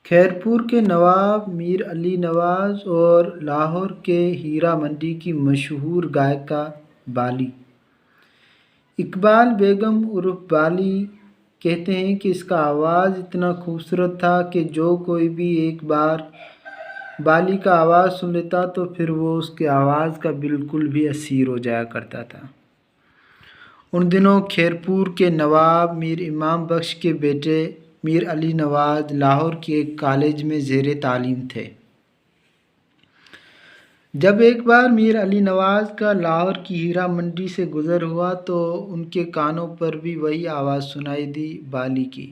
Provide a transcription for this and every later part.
خیرپور کے نواب میر علی نواز اور لاہور کے ہیرا منڈی کی مشہور گائیکا بالی اقبال بیگم عرف بالی کہتے ہیں کہ اس کا آواز اتنا خوبصورت تھا کہ جو کوئی بھی ایک بار بالی کا آواز سن لیتا تو پھر وہ اس کے آواز کا بالکل بھی اسیر ہو جایا کرتا تھا۔ ان دنوں خیرپور کے نواب میر امام بخش کے بیٹے میر علی نواز لاہور کے ایک کالج میں زیر تعلیم تھے۔ جب ایک بار میر علی نواز کا لاہور کی ہیرا منڈی سے گزر ہوا تو ان کے کانوں پر بھی وہی آواز سنائی دی بالی کی،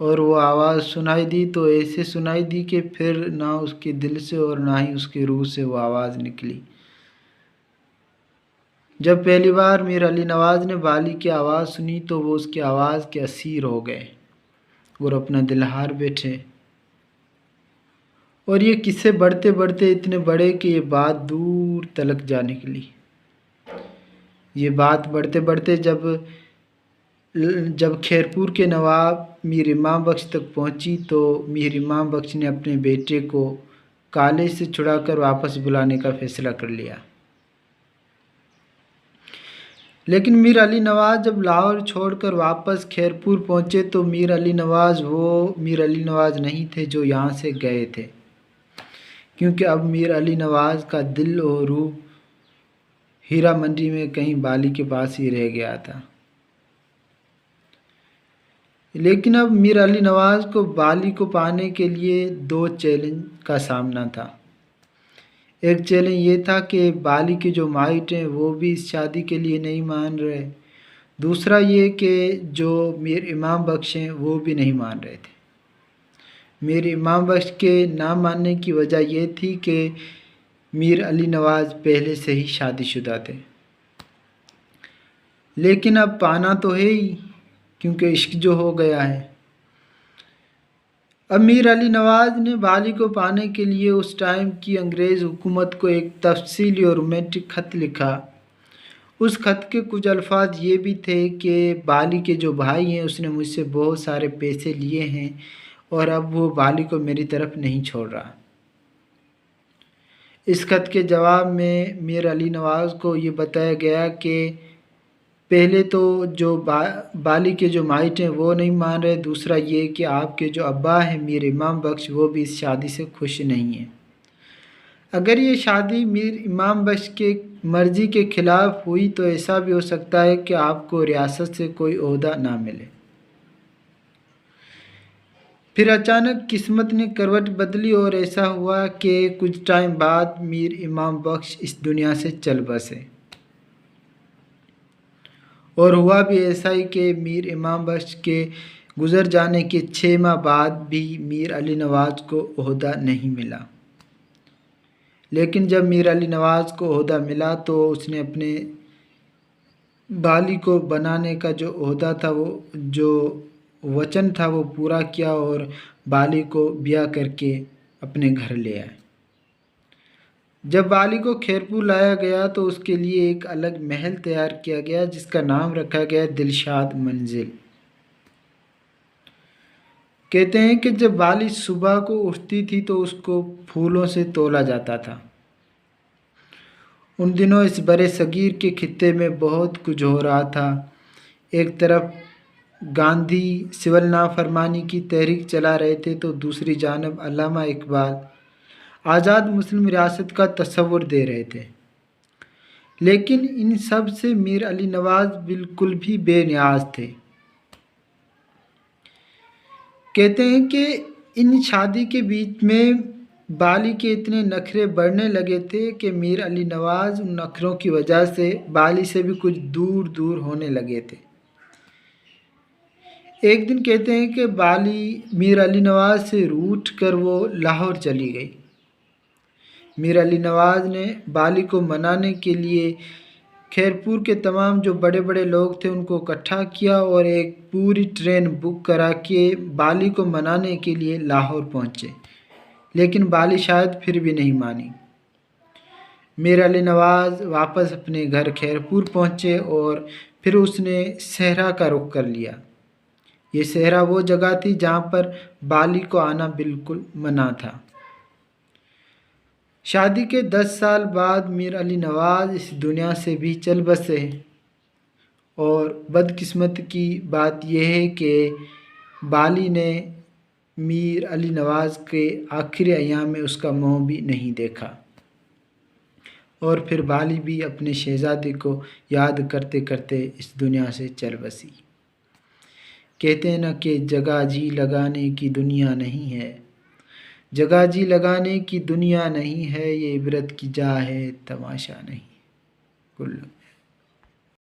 اور وہ آواز سنائی دی تو ایسے سنائی دی کہ پھر نہ اس کے دل سے اور نہ ہی اس کے روح سے وہ آواز نکلی۔ جب پہلی بار میر علی نواز نے بالی کی آواز سنی تو وہ اس کی آواز کے اسیر ہو گئے اور اپنا دل ہار بیٹھے، اور یہ قصے بڑھتے بڑھتے اتنے بڑے کہ یہ بات دور تلک جا نکلی۔ یہ بات بڑھتے بڑھتے جب خیرپور کے نواب میر امام بخش تک پہنچی تو میر امام بخش نے اپنے بیٹے کو کالج سے چھڑا کر واپس بلانے کا فیصلہ کر لیا۔ لیکن میر علی نواز جب لاہور چھوڑ کر واپس خیرپور پہنچے تو میر علی نواز وہ میر علی نواز نہیں تھے جو یہاں سے گئے تھے، کیونکہ اب میر علی نواز کا دل اور روح ہیرا منڈی میں کہیں بالی کے پاس ہی رہ گیا تھا۔ لیکن اب میر علی نواز کو بالی کو پانے کے لیے دو چیلنج کا سامنا تھا۔ ایک چیلنج یہ تھا کہ بالی کے جو مائٹ ہیں وہ بھی اس شادی کے لیے نہیں مان رہے، دوسرا یہ کہ جو میر امام بخش ہیں وہ بھی نہیں مان رہے تھے۔ میر امام بخش کے نہ ماننے کی وجہ یہ تھی کہ میر علی نواز پہلے سے ہی شادی شدہ تھے، لیکن اب پانا تو ہے ہی، کیونکہ عشق جو ہو گیا ہے۔ اب میر علی نواز نے بالی کو پانے کے لیے اس ٹائم کی انگریز حکومت کو ایک تفصیلی اور رومانٹک خط لکھا۔ اس خط کے کچھ الفاظ یہ بھی تھے کہ بالی کے جو بھائی ہیں اس نے مجھ سے بہت سارے پیسے لیے ہیں اور اب وہ بالی کو میری طرف نہیں چھوڑ رہا۔ اس خط کے جواب میں میر علی نواز کو یہ بتایا گیا کہ پہلے تو جو بالی کے جو مائٹ ہیں وہ نہیں مان رہے، دوسرا یہ کہ آپ کے جو ابا ہیں میر امام بخش وہ بھی اس شادی سے خوش نہیں ہیں۔ اگر یہ شادی میر امام بخش کے مرضی کے خلاف ہوئی تو ایسا بھی ہو سکتا ہے کہ آپ کو ریاست سے کوئی عہدہ نہ ملے۔ پھر اچانک قسمت نے کروٹ بدلی اور ایسا ہوا کہ کچھ ٹائم بعد میر امام بخش اس دنیا سے چل بسے، اور ہوا بھی ایسا ہی کہ میر امام بخش کے گزر جانے کے 6 ماہ بعد بھی میر علی نواز کو عہدہ نہیں ملا۔ لیکن جب میر علی نواز کو عہدہ ملا تو اس نے اپنے بالی کو بنانے کا جو عہدہ تھا، وہ جو وچن تھا وہ پورا کیا اور بالی کو بیاہ کر کے اپنے گھر لے آئے۔ جب بالی کو خیرپور لایا گیا تو اس کے لیے ایک الگ محل تیار کیا گیا جس کا نام رکھا گیا دلشاد منزل۔ کہتے ہیں کہ جب بالی صبح کو اٹھتی تھی تو اس کو پھولوں سے تولا جاتا تھا۔ ان دنوں اس برِ صغیر کے خطے میں بہت کچھ ہو رہا تھا۔ ایک طرف گاندھی سول نافرمانی کی تحریک چلا رہے تھے تو دوسری جانب علامہ اقبال آزاد مسلم ریاست کا تصور دے رہے تھے، لیکن ان سب سے میر علی نواز بالکل بھی بے نیاز تھے۔ کہتے ہیں کہ ان شادی کے بیچ میں بالی کے اتنے نخرے بڑھنے لگے تھے کہ میر علی نواز ان نخروں کی وجہ سے بالی سے بھی کچھ دور دور ہونے لگے تھے۔ ایک دن کہتے ہیں کہ بالی میر علی نواز سے روٹھ کر وہ لاہور چلی گئی۔ میر علی نواز نے بالی کو منانے کے لیے خیرپور کے تمام جو بڑے بڑے لوگ تھے ان کو اکٹھا کیا اور ایک پوری ٹرین بک کرا کے بالی کو منانے کے لیے لاہور پہنچے، لیکن بالی شاید پھر بھی نہیں مانی۔ میر علی نواز واپس اپنے گھر خیرپور پہنچے اور پھر اس نے صحرا کا رخ کر لیا، یہ صحرا وہ جگہ تھی جہاں پر بالی کو آنا بالکل منع تھا۔ شادی کے 10 سال بعد میر علی نواز اس دنیا سے بھی چل بسے، اور بدقسمت کی بات یہ ہے کہ بالی نے میر علی نواز کے آخری ایام میں اس کا منہ بھی نہیں دیکھا، اور پھر بالی بھی اپنے شہزادے کو یاد کرتے کرتے اس دنیا سے چل بسی۔ کہتے ہیں نا کہ جگہ جی لگانے کی دنیا نہیں ہے، جگہ جی لگانے کی دنیا نہیں ہے، یہ عبرت کی جا ہے تماشا نہیں۔